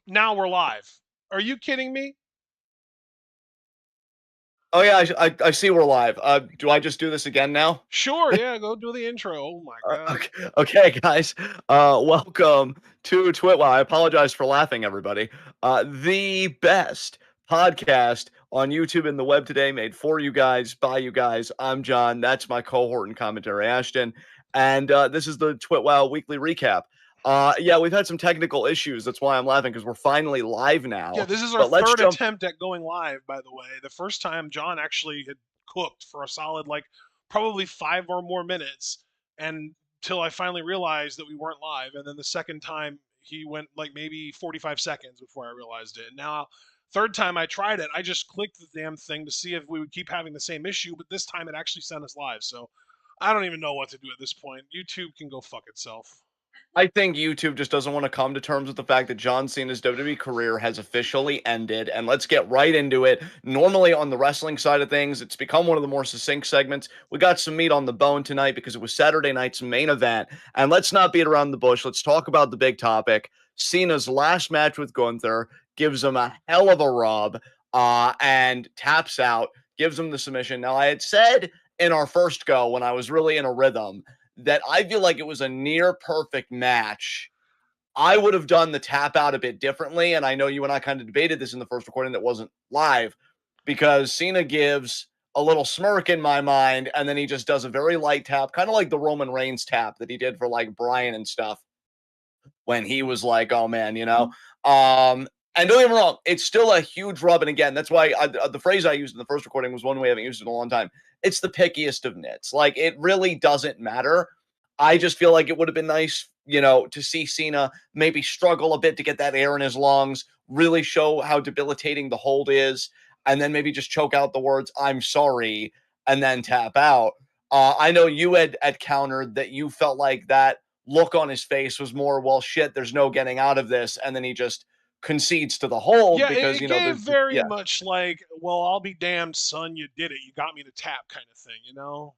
Now we're live. Are you kidding me? Oh yeah, I see we're live. Do I just do this again now? Sure, yeah, go do the intro. Oh my god. Okay, guys. Welcome to TWitWoW. I apologize for laughing, everybody. The best podcast on YouTube and the web today, made for you guys, by you guys. I'm John. That's my cohort and commentary, Ashton, and this is the TWitWoW weekly recap. Yeah, we've had some technical issues. That's why I'm laughing because we're finally live Yeah, now. this is our But let's third jump. attempt at going live, by the way. The first time John actually had cooked for a solid like probably 5 or more minutes and till I finally realized that we weren't live. And then the second time he went like maybe 45 seconds before I realized it. And now third time I tried it, I just clicked the damn thing to see if we would keep having the same issue, but this time it actually sent us live. So I don't even know what to do at this point. YouTube can go fuck itself. I think YouTube just doesn't want to come to terms with the fact that John Cena's WWE career has officially ended. And let's get right into it. Normally, on the wrestling side of things, it's become one of the more succinct segments. We got some meat on the bone tonight because it was Saturday night's main event. And let's not beat around the bush. Let's talk about the big topic. Cena's last match with Gunther gives him a hell of a rub and taps out, gives him the submission. Now, I had said in our first go when I was really in a rhythm that I feel like it was a near perfect match. I would have done the tap out a bit differently. And I know you and I kind of debated this in the first recording that wasn't live because Cena gives a little smirk in my mind. And then he just does a very light tap, kind of like the Roman Reigns tap that he did for like Brian and stuff when he was like, oh man, you know? And don't get me wrong, it's still a huge rub. And again, that's why the phrase I used in the first recording was one we haven't used in a long time. It's the pickiest of nits. Like, it really doesn't matter. I just feel like it would have been nice, to see Cena maybe struggle a bit to get that air in his lungs, really show how debilitating the hold is, and then maybe just choke out the words, I'm sorry, and then tap out. I know you had countered that you felt like that look on his face was more, well, shit, there's no getting out of this. And then he just concedes to the hold Yeah, because, it gave very yeah, much like, well, I'll be damned, son, you did it. You got me to tap kind of thing, you know?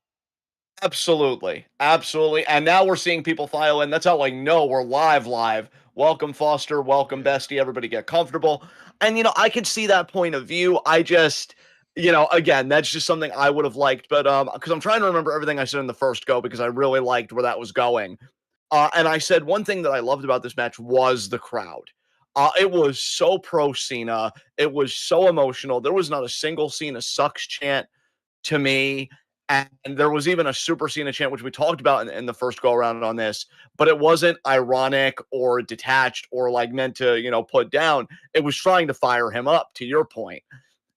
absolutely. Absolutely. And now we're seeing people file in. That's how I know we're live. Welcome, Foster. Welcome, Yeah. Bestie. Everybody get comfortable. And, I could see that point of view. I just, again, that's just something I would have liked. But, because I'm trying to remember everything I said in the first go because I really liked where that was going. And I said one thing that I loved about this match was the crowd. It was so pro Cena. It was so emotional. There was not a single Cena sucks chant to me. And there was even a Super Cena chant, which we talked about in the first go around on this, but it wasn't ironic or detached or like meant to, put down. It was trying to fire him up, to your point.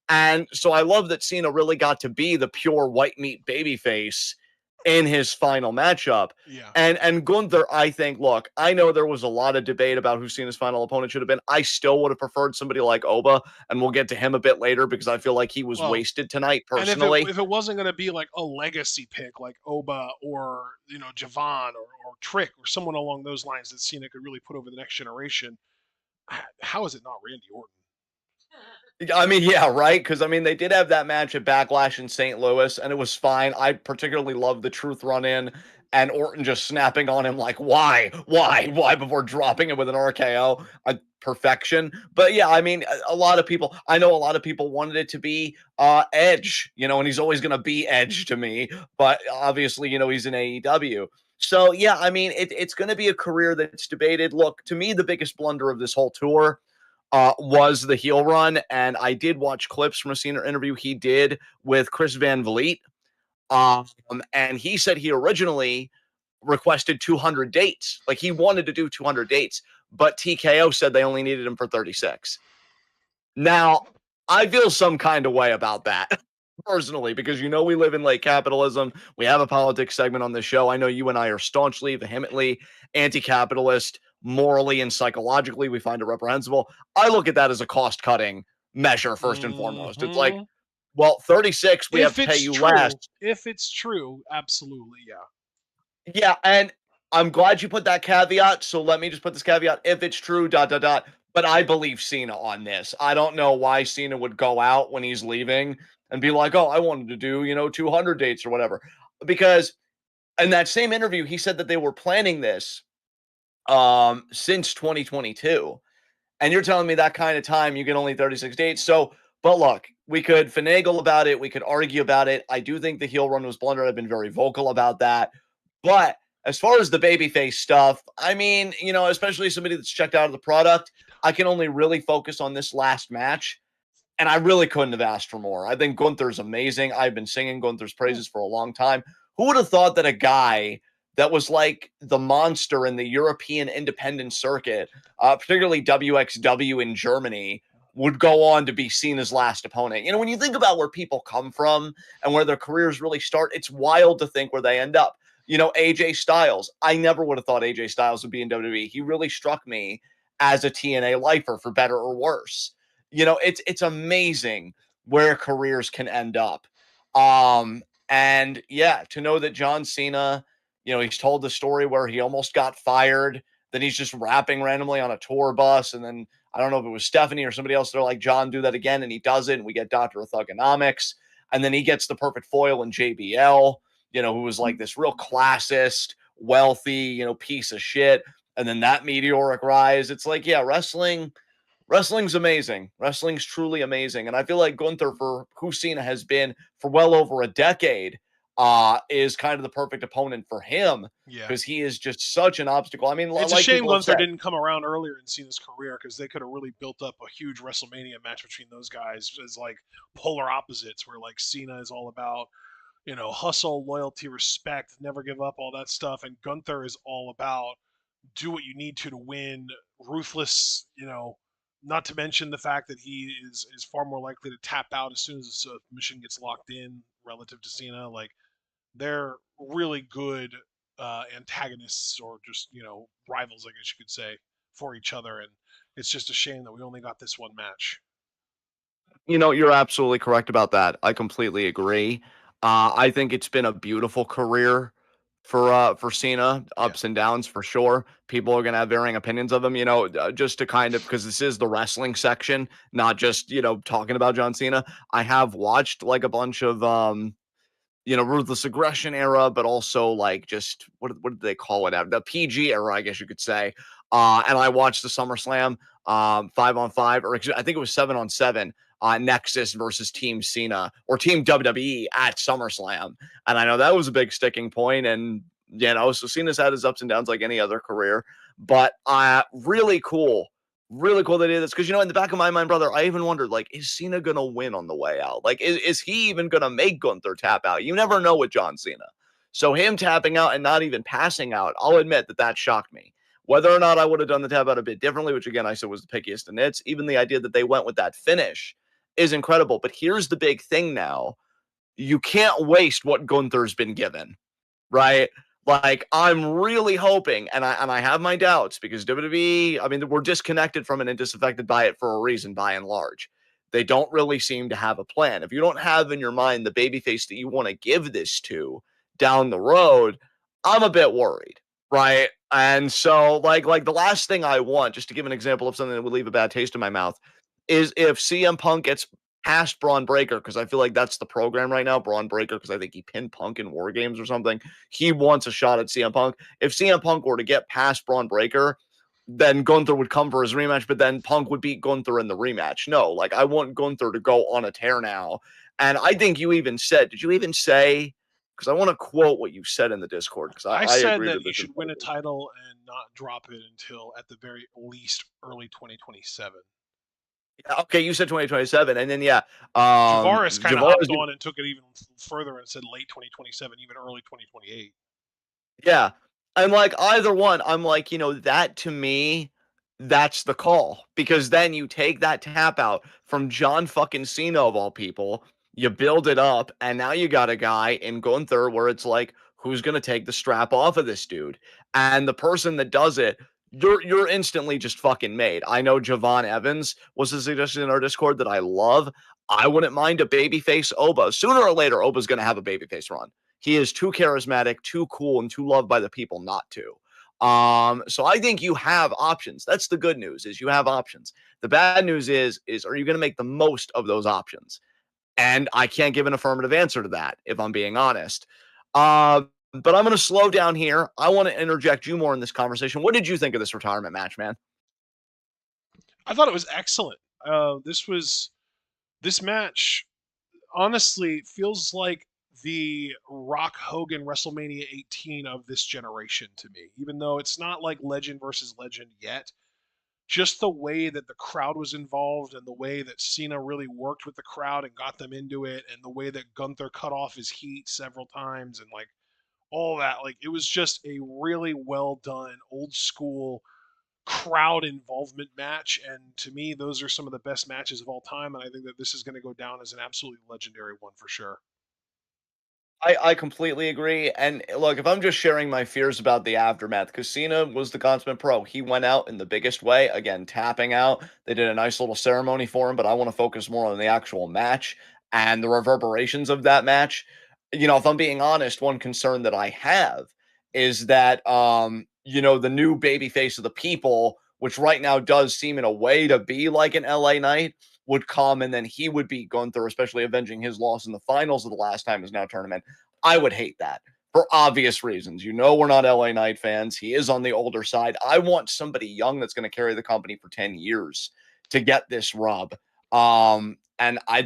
And so I love that Cena really got to be the pure white meat babyface in his final matchup. Yeah. And Gunther, I think, look, I know there was a lot of debate about who Cena's final opponent should have been. I still would have preferred somebody like Oba, and we'll get to him a bit later because I feel like he was Well, wasted tonight and if it personally. if it wasn't gonna be like a legacy pick like Oba or Javon or Trick or someone along those lines that Cena could really put over the next generation, how is it not Randy Orton? I mean, yeah, right. Because I mean, they did have that match at Backlash in St. Louis, and it was fine. I particularly loved the Truth run in and Orton just snapping on him like, why, before dropping it with an RKO. Perfection. But yeah, I mean, a lot of people. I know a lot of people wanted it to be Edge, and he's always gonna be Edge to me. But obviously, he's in AEW. So yeah, I mean, it's going to be a career that's debated. Look, to me, the biggest blunder of this whole tour was the heel run. And I did watch clips from a Cena interview he did with Chris Van Vliet. Um, and he said he originally requested 200 dates. Like he wanted to do 200 dates, but TKO said they only needed him for 36. Now, I feel some kind of way about that personally because we live in late capitalism. We have a politics segment on this show. I know you and I are staunchly, vehemently anti-capitalist, morally and psychologically. We find it reprehensible. I look at that as a cost-cutting measure first and foremost. It's like, Hmm. well, 36, we have If to pay it's you true, less. absolutely, yeah. Yeah, and I'm glad you put that caveat. So let me just put this caveat. If it's true, dot, dot, dot. But I believe Cena on this. I don't know why Cena would go out when he's leaving and be like, oh, I wanted to do, 200 dates or whatever. Because in that same interview, he said that they were planning this since 2022. And you're telling me that kind of time you get only 36 dates. So, but look, we could finagle about it. We could argue about it. I do think the heel run was blundered. I've been very vocal about that. But as far as the babyface stuff, I mean, especially somebody that's checked out of the product, I can only really focus on this last match. And I really couldn't have asked for more. I think Gunther's amazing. I've been singing Gunther's praises for a long time. Who would have thought that a guy that was like the monster in the European independent circuit, particularly WXW in Germany, would go on to be seen as last opponent? When you think about where people come from and where their careers really start, it's wild to think where they end up. AJ Styles. I never would have thought AJ Styles would be in WWE. He really struck me as a TNA lifer, for better or worse. It's amazing where careers can end up. And yeah, to know that John Cena, he's told the story where he almost got fired, then he's just rapping randomly on a tour bus, and then I don't know if it was Stephanie or somebody else, they're like, John, do that again, and he does it, and we get Dr. Thugonomics, and then he gets the perfect foil in JBL, who was like this real classist, wealthy, piece of shit, and then that meteoric rise. It's like, yeah, wrestling's amazing. Wrestling's truly amazing. And I feel like Gunther, for who Cena has been for well over a decade, is kind of the perfect opponent for him, Yeah. because he is just such an obstacle. I mean, It's a like shame people have Gunther said, didn't come around earlier in Cena's career because they could have really built up a huge WrestleMania match between those guys as like polar opposites, where like Cena is all about, hustle, loyalty, respect, never give up, all that stuff, and Gunther is all about do what you need to win, ruthless, not to mention the fact that he is far more likely to tap out as soon as the submission gets locked in relative to Cena. Like they're really good antagonists, or just rivals, I guess you could say, for each other. And it's just a shame that we only got this one match. you're absolutely correct about that. I completely agree. I think it's been a beautiful career for Cena, Yeah. ups and downs for sure. People are gonna have varying opinions of him, just to kind of, because this is the wrestling section, not just talking about John Cena. I have watched like a bunch of ruthless aggression era, but also like just what did they call it? The PG era, I guess you could say. And I watched the SummerSlam 5-on-5, or I think it was 7-on-7. Nexus versus Team Cena or Team WWE at SummerSlam, and I know that was a big sticking point. And so Cena's had his ups and downs like any other career, but really cool they did this, because in the back of my mind, brother, I even wondered, like, is Cena gonna win on the way out? Like, is he even gonna make Gunther tap out? You never know with John Cena. So him tapping out and not even passing out, I'll admit that shocked me. Whether or not I would have done the tap out a bit differently, which again I said was the pickiest of nits, even the idea that they went with that finish is incredible. But here's the big thing now: you can't waste what Gunther's been given, right? Like, I'm really hoping, and I have my doubts, because WWE, I mean, we're disconnected from it and disaffected by it for a reason, by and large. They don't really seem to have a plan. If you don't have in your mind the babyface that you want to give this to down the road, I'm a bit worried, right? And so, like the last thing I want, just to give an example of something that would leave a bad taste in my mouth, is if CM Punk gets past Braun Breaker, because I feel like that's the program right now, Braun Breaker, because I think he pinned Punk in War Games or something. He wants a shot at CM Punk. If CM Punk were to get past Braun Breaker, then Gunther would come for his rematch, but then Punk would beat Gunther in the rematch. No, like, I want Gunther to go on a tear now. And I think you even said, did you even say, because I want to quote what you said in the Discord, because I I said agree that that he this is should win a title and not drop it until at the very least early 2027. okay. You said 2027, and then yeah, Javaris kind of hopped Javaris, on and took it even further and said late 2027, even early 2028. yeah. And like either one, I'm like, that to me, that's the call. Because then you take that tap out from John fucking Cena of all people, you build it up, and now you got a guy in Gunther where it's like, who's gonna take the strap off of this dude? And the person that does it, you're instantly just fucking made. I know Javon Evans was a suggestion in our Discord that I love. I wouldn't mind a babyface Oba. Sooner or later, Oba's gonna have a babyface run. He is too charismatic, too cool, and too loved by the people not to. So I think you have options. That's the good news, is you have options. The bad news is are you going to make the most of those options? And I can't give an affirmative answer to that, if I'm being honest. But I'm going to slow down here. I want to interject you more in this conversation. What did you think of this retirement match, man? I thought it was excellent. This match honestly feels like the Rock Hogan WrestleMania 18 of this generation to me, even though it's not like legend versus legend yet. Just the way that the crowd was involved and the way that Cena really worked with the crowd and got them into it, and the way that Gunther cut off his heat several times, and like all that, like it was just a really well done old school crowd involvement match. And to me, those are some of the best matches of all time, and I think that this is going to go down as an absolutely legendary one for sure. I completely agree. And look, if I'm just sharing my fears about the aftermath, because Cena was the consummate pro. He went out in the biggest way, again, tapping out. They did a nice little ceremony for him, but I want to focus more on the actual match and the reverberations of that match. If I'm being honest, one concern that I have is that the new baby face of the people, which right now does seem in a way to be like an LA Knight, would come and then he would beat Gunther, especially avenging his loss in the finals of the last time is now tournament. I would hate that for obvious reasons. We're not LA Knight fans. He is on the older side. I want somebody young that's going to carry the company for 10 years to get this rub. And I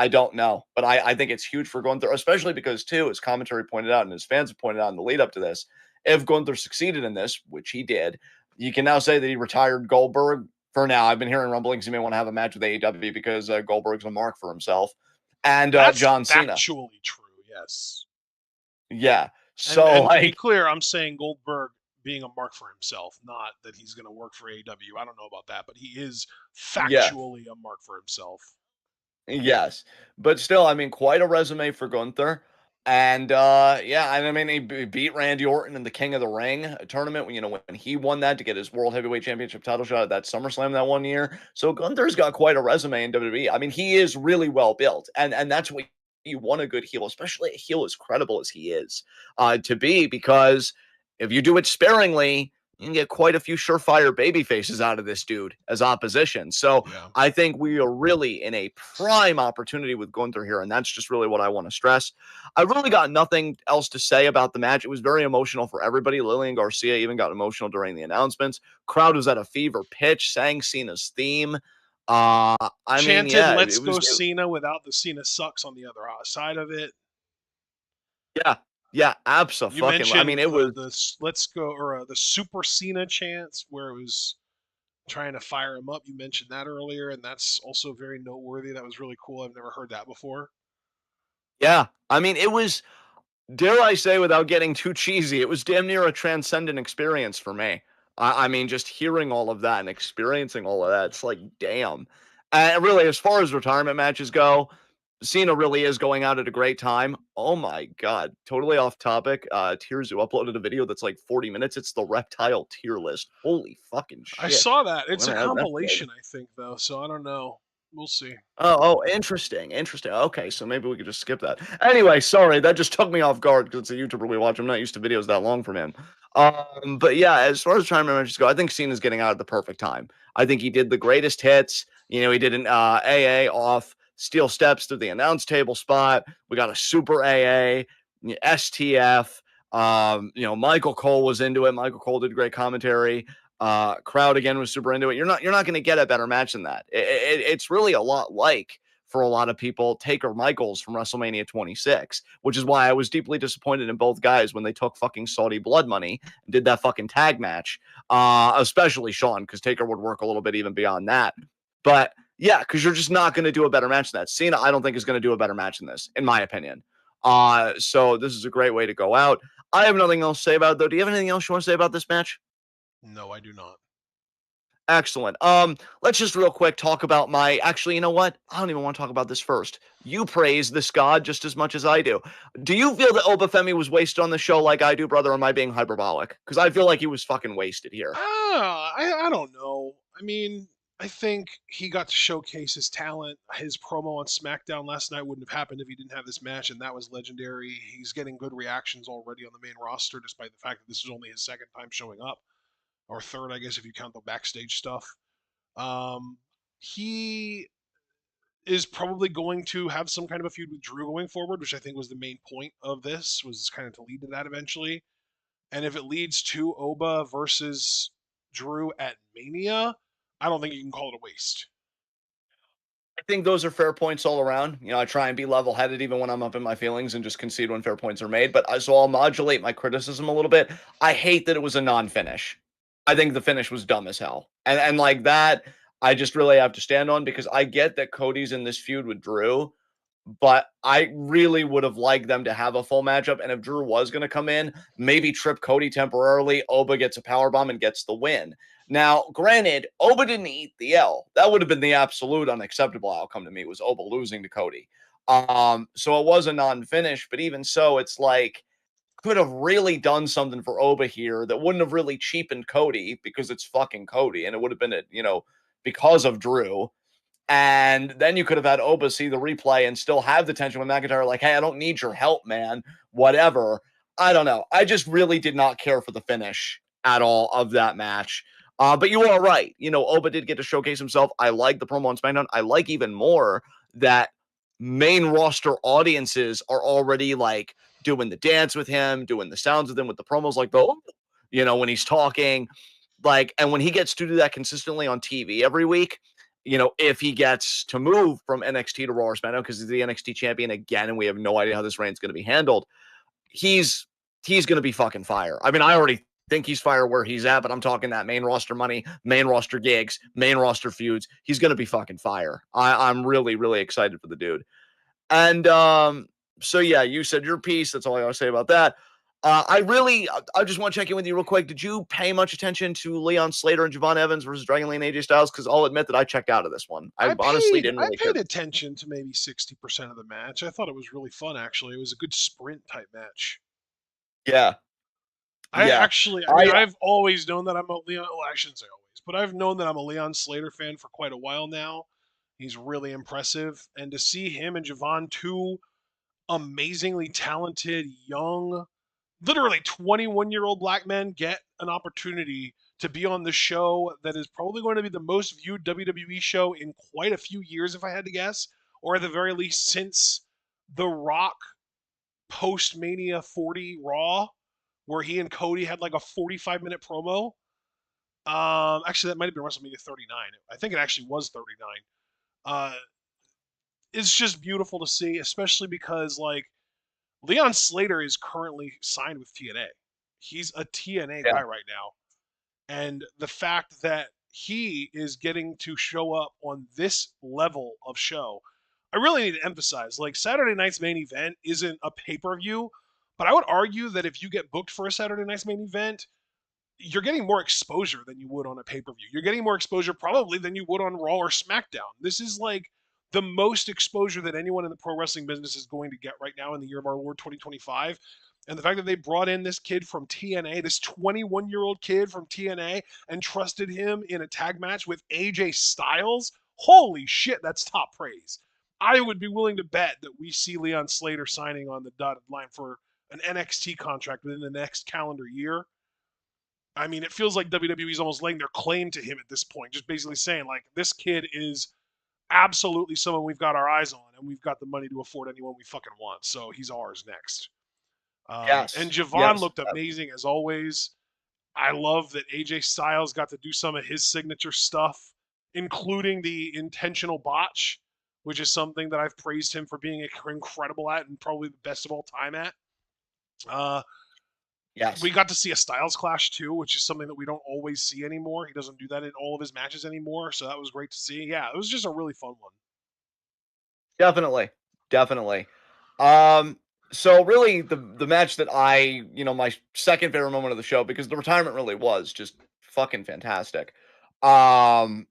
don't know, but I think it's huge for Gunther, especially because, too, as commentary pointed out and as fans have pointed out in the lead up to this, if Gunther succeeded in this, which he did, you can now say that he retired Goldberg for now. I've been hearing rumblings he may want to have a match with AEW because Goldberg's a mark for himself. And That's John Cena. factually true, yes. Yeah. And So, and to be like, clear, I'm saying Goldberg being a mark for himself, not that he's going to work for AEW. I don't know about that, but he is yeah. factually a mark for himself. Yes, but still, I mean, quite a resume for Gunther. And yeah, and I mean, he beat Randy Orton in the King of the Ring tournament when he won that to get his World Heavyweight Championship title shot at that SummerSlam that one year. So Gunther's got quite a resume in WWE. I mean, he is really well built, and that's what you want a good heel, especially a heel as credible as he is, to be, because if you do it sparingly, you can get quite a few surefire baby faces out of this dude as opposition. So Yeah. I think we are really in a prime opportunity with Gunther here, and that's just really what I want to stress. I really got nothing else to say about the match. It was very emotional for everybody. Lillian Garcia even got emotional during the announcements. Crowd was at a fever pitch, sang Cena's theme. I mean, Chanted yeah, "Let's go Cena" without the Cena sucks on the other side of it. yeah, yeah, You abso-fucking. I mean, mentioned it was, the "Let's go" or the Super Cena chants where it was trying to fire him up. You mentioned that earlier, and that's also very noteworthy. That was really cool. I've never heard that before. yeah. I mean, it was, dare I say, without getting too cheesy, it was damn near a transcendent experience for me. I mean, just hearing all of that and experiencing all of that, it's like, damn. And really, as far as retirement matches go, Cena really is going out at a great time. Oh my God. Totally off topic. Tears, who uploaded a video that's like 40 minutes. It's the reptile tier list. Holy fucking I shit. saw that. I'm It's a gonna add that later. compilation, I think, though. So I don't know. We'll see. Oh, interesting, interesting. Okay, so maybe we could just skip that. Anyway, sorry, that just took me off guard because it's a YouTuber we watch. I'm not used to videos that long from him. But yeah, as far as time matches go, I think Cena's getting out at the perfect time. I think he did the greatest hits. He did an AA off steel steps to the announce table spot. We got a super AA, STF. Michael Cole was into it. Michael Cole did great commentary. Crowd again was super into it. You're not going to get a better match than that. It's really a lot like, for a lot of people, Taker Michaels from WrestleMania 26, which is why I was deeply disappointed in both guys when they took fucking Saudi blood money and did that fucking tag match. Especially Sean, because Taker would work a little bit even beyond that. But yeah, because you're just not going to do a better match than that. Cena, I don't think, is going to do a better match than this, in my opinion. So this is a great way to go out. I have nothing else to say about it, though. Do you have anything else you want to say about this match? No, I do not. Excellent. Let's just real quick talk about my. Actually, you know what? I don't even want to talk about this first. You praise this god just as much as I do. Do you feel that Obafemi was wasted on the show like I do, brother? Or am I being hyperbolic? Because I feel like he was fucking wasted here. I don't know. I mean, I think he got to showcase his talent. His promo on SmackDown last night wouldn't have happened if he didn't have this match, and that was legendary. He's getting good reactions already on the main roster, despite the fact that this is only his second time showing up, or third, I guess, if you count the backstage stuff. Um, he is probably going to have some kind of a feud with Drew going forward, which I think was the main point of this, was kind of to lead to that eventually. And if it leads to Oba versus Drew at Mania, I don't think you can call it a waste. I think those are fair points all around. You know, I try and be level headed even when I'm up in my feelings and just concede when fair points are made. But so I'll modulate my criticism a little bit. I hate that it was a non finish. I think the finish was dumb as hell. And like that, I just really have to stand on because I get that Cody's in this feud with Drew, but I really would have liked them to have a full matchup. And if Drew was going to come in, maybe trip Cody temporarily. Oba gets a power bomb and gets the win. Now, granted, Oba didn't eat the L. That would have been the absolute unacceptable outcome to me was Oba losing to Cody. So it was a non-finish, but even so, it's like could have really done something for Oba here that wouldn't have really cheapened Cody because it's fucking Cody, and it would have been because of Drew. And then you could have had Oba see the replay and still have the tension with McIntyre, like, hey, I don't need your help, man. Whatever. I don't know. I just really did not care for the finish at all of that match. But you are right. Oba did get to showcase himself. I like the promo on SmackDown. I like even more that main roster audiences are already like doing the dance with him, doing the sounds with him with the promos, like when he's talking. Like, and when he gets to do that consistently on TV every week, if he gets to move from NXT to Raw or SmackDown because he's the NXT champion again, and we have no idea how this reign's going to be handled, he's going to be fucking fire. I mean, I already think he's fire where he's at, but I'm talking that main roster money, main roster gigs, main roster feuds. He's going to be fucking fire. I'm really, really excited for the dude. And so yeah, you said your piece. That's all I gotta say about that. I just want to check in with you real quick. Did you pay much attention to Leon Slater and Javon Evans versus Dragon Lee and AJ Styles? Because I'll admit that I checked out of this one. I I honestly paid didn't I really care. paid attention to maybe 60% of the match. I thought it was really fun actually. It was a good sprint type match. Yeah, I yeah. actually, I mean, I I've always known that I'm a Leon. Well, I shouldn't say always, but I've known that I'm a Leon Slater fan for quite a while now. He's really impressive, and to see him and Javon, two amazingly talented, young, literally 21-year-old black men, get an opportunity to be on the show that is probably going to be the most viewed WWE show in quite a few years, if I had to guess, or at the very least since The Rock post Mania 40 Raw, where he and Cody had like a 45-minute promo. Actually, that might have been WrestleMania 39. I think it actually was 39. It's just beautiful to see, especially because like Leon Slater is currently signed with TNA. He's a TNA yeah, guy right now, and the fact that he is getting to show up on this level of show, I really need to emphasize like Saturday night's main event isn't a pay-per-view, but I would argue that if you get booked for a Saturday night's main event, you're getting more exposure than you would on a pay-per-view. You're getting more exposure probably than you would on Raw or SmackDown. This is like the most exposure that anyone in the pro wrestling business is going to get right now in the year of our Lord 2025. And the fact that they brought in this kid from TNA, this 21-year-old kid from TNA, and trusted him in a tag match with AJ Styles, holy shit, that's top praise. I would be willing to bet that we see Leon Slater signing on the dotted line for an NXT contract within the next calendar year. I mean, it feels like WWE's almost laying their claim to him at this point, just basically saying, like, this kid is absolutely someone we've got our eyes on, and we've got the money to afford anyone we fucking want. So he's ours next. And yes, Javon yes. looked amazing as always. I love that AJ Styles got to do some of his signature stuff, including the intentional botch, which is something that I've praised him for being incredible at and probably the best of all time at. Uh, we Yes. got to see a Styles clash too, which is something that we don't always see anymore. He doesn't do that in all of his matches anymore, so that was great to see. Yeah, it was just a really fun one. Definitely. Definitely. Um, so really the match that my second favorite moment of the show, because the retirement really was just fucking fantastic. Um,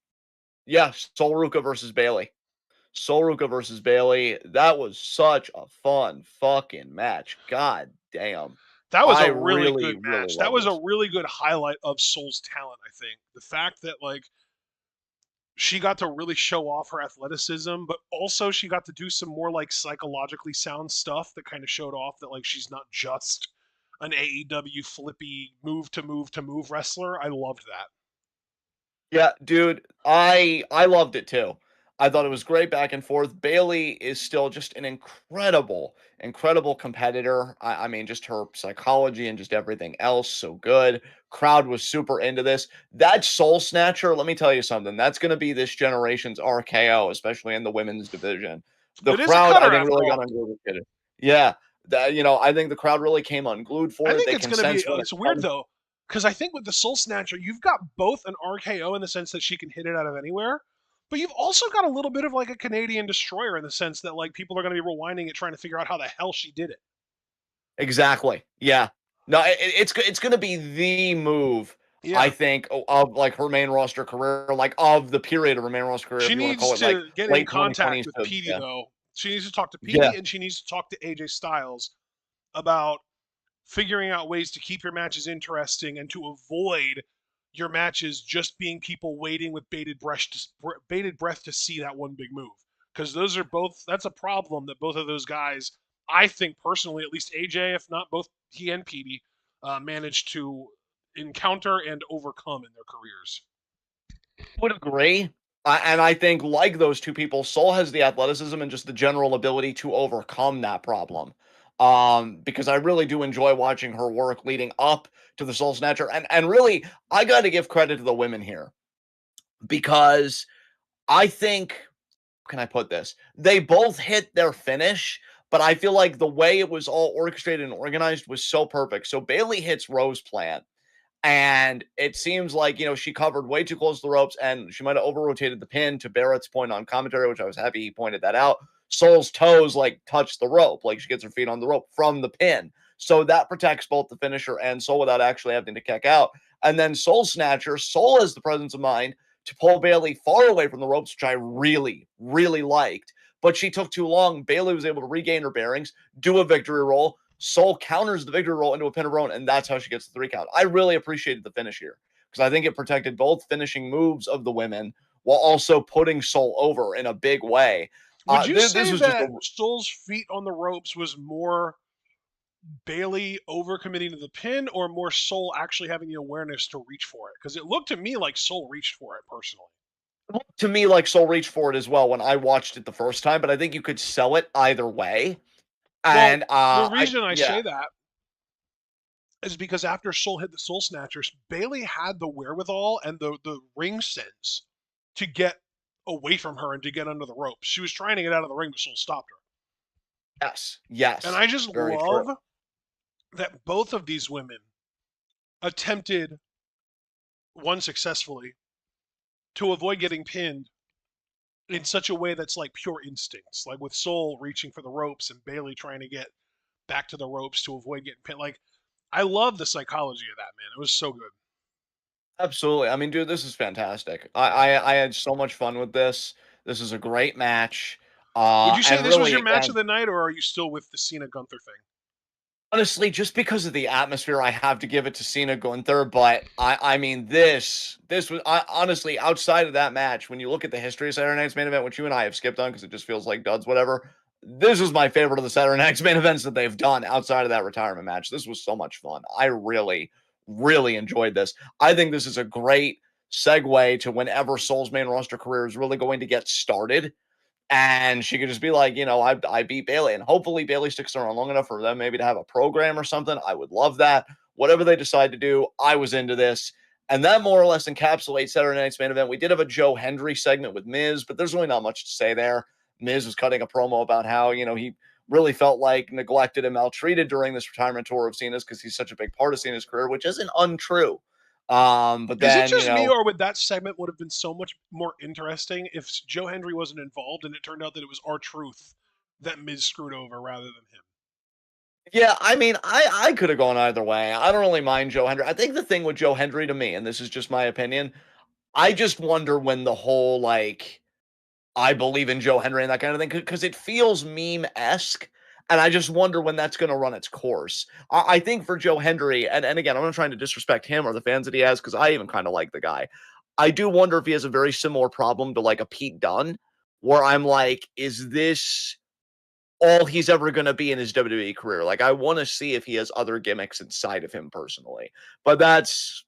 yeah, Sol Ruka versus Bailey. Sol Ruka versus Bailey. That was such a fun fucking match. God damn. That was I a really really, good really match. That love was a this. really good highlight of Soul's talent, I think. The fact that like she got to really show off her athleticism, but also she got to do some more like psychologically sound stuff that kind of showed off that like she's not just an AEW flippy move to move to move wrestler. I loved that. Yeah, dude, I loved it too. I thought it was great back and forth. Bailey is still just an incredible competitor. I mean, just her psychology and just everything else, so good. Crowd was super into this. That Soul Snatcher, let me tell you something. That's going to be this generation's RKO, especially in the women's division. The It is a crowd, I cutter think, after really got all. unglued with it. Yeah, I think the crowd really came unglued I for it. think They it's can going to be. sense when It's it's weird coming. though, because I think with the Soul Snatcher, you've got both an RKO in the sense that she can hit it out of anywhere, but you've also got a little bit of like a Canadian destroyer in the sense that like people are going to be rewinding it trying to figure out how the hell she did it. Exactly. Yeah. No, it's going to be the move. I Yeah, think of like her main roster career, like of the period of her main roster career, if she you want to call needs it like to get in late contact 2020s with to Petey yeah, though. She needs to talk to yeah. Petey and she needs to talk to AJ Styles about figuring out ways to keep your matches interesting and to avoid your matches just being people waiting with bated breath to see that one big move. Because those are both that's a problem that both of those guys, I think personally, at least AJ, if not both he and Petey, managed to encounter and overcome in their careers. Would agree. And I think like those two people, Soul has the athleticism and just the general ability to overcome that problem. Because I really do enjoy watching her work leading up to the Soul Snatcher. And really, I got to give credit to the women here because I think can I put this? They both hit their finish, but I feel like the way it was all orchestrated and organized was so perfect. So Bailey hits Rose Plant, and it seems like, she covered way too close to the ropes and she might have over rotated the pin to Barrett's point on commentary, which I was happy he pointed that out. Soul's toes like touch the rope, like she gets her feet on the rope from the pin. So that protects both the finisher and Soul without actually having to kick out. And then Soul Snatcher, Soul has the presence of mind to pull Bailey far away from the ropes, which I really liked. But she took too long. Bailey was able to regain her bearings, do a victory roll. Soul counters the victory roll into a pin of her own, and that's how she gets the 3 count. I really appreciated the finish here because I think it protected both finishing moves of the women while also putting Soul over in a big way. Would you This say was just a that Soul's feet on the ropes was more Bailey overcommitting to the pin or more Soul actually having the awareness to reach for it? Because it looked to me like Soul reached for it personally. to me like Soul reached for it as well when I watched it the first time, but I think you could sell it either way. Well, And the I reason I yeah, say that is because after Soul hit the Soul Snatchers, Bailey had the wherewithal and the ring sense to get away from her and to get under the ropes. She was trying to get out of the ring, but Soul stopped her. And yes, I just very true. love that both of these women attempted, one successfully, to avoid getting pinned in such a way that's like pure instincts, like with Soul reaching for the ropes and Bailey trying to get back to the ropes to avoid getting pinned. Like, I love the psychology of that, man. It was so good. Absolutely. I mean, dude, this is fantastic. I had so much fun with this. This is a great match. Would you say And this was really, your match of again, the night, or are you still with the Cena Gunther thing? honestly, just because of the atmosphere, I have to give it to Cena Gunther. But I mean, this was honestly outside of that match. When you look at the history of Saturday Night's main event, which you and I have skipped on because it just feels like duds, whatever. This is my favorite of the Saturday Night's main events that they've done outside of that retirement match. This was so much fun. I really enjoyed this. I think this is a great segue to whenever Soul's main roster career is really going to get started and she could just be like, I beat Bailey, and hopefully Bailey sticks around long enough for them maybe to have a program or something. I would love that. Whatever they decide to do, I was into this. And that more or less encapsulates Saturday Night's main event. We did have a Joe Hendry segment with Miz, but there's really not much to say there. Miz was cutting a promo about how, he really felt like neglected and maltreated during this retirement tour of Cena's because he's such a big part of Cena's career, which isn't untrue. But Is it then, just me, or would that segment would have been so much more interesting if Joe Hendry wasn't involved and it turned out that it was our truth that Miz screwed over rather than him? yeah, I mean, I could have gone either way. I don't really mind Joe Hendry. I think the thing with Joe Hendry to me, and this is just my opinion, I just wonder when the whole like I believe in Joe Hendry and that kind of thing because it feels meme esque, and I just wonder when that's going to run its course. I think for Joe Hendry, and again, I'm not trying to disrespect him or the fans that he has because I even kind of like the guy. I do wonder if he has a very similar problem to like a Pete Dunne, where I'm like, is this all he's ever going to be in his WWE career. Like, I want to see if he has other gimmicks inside of him personally. But that's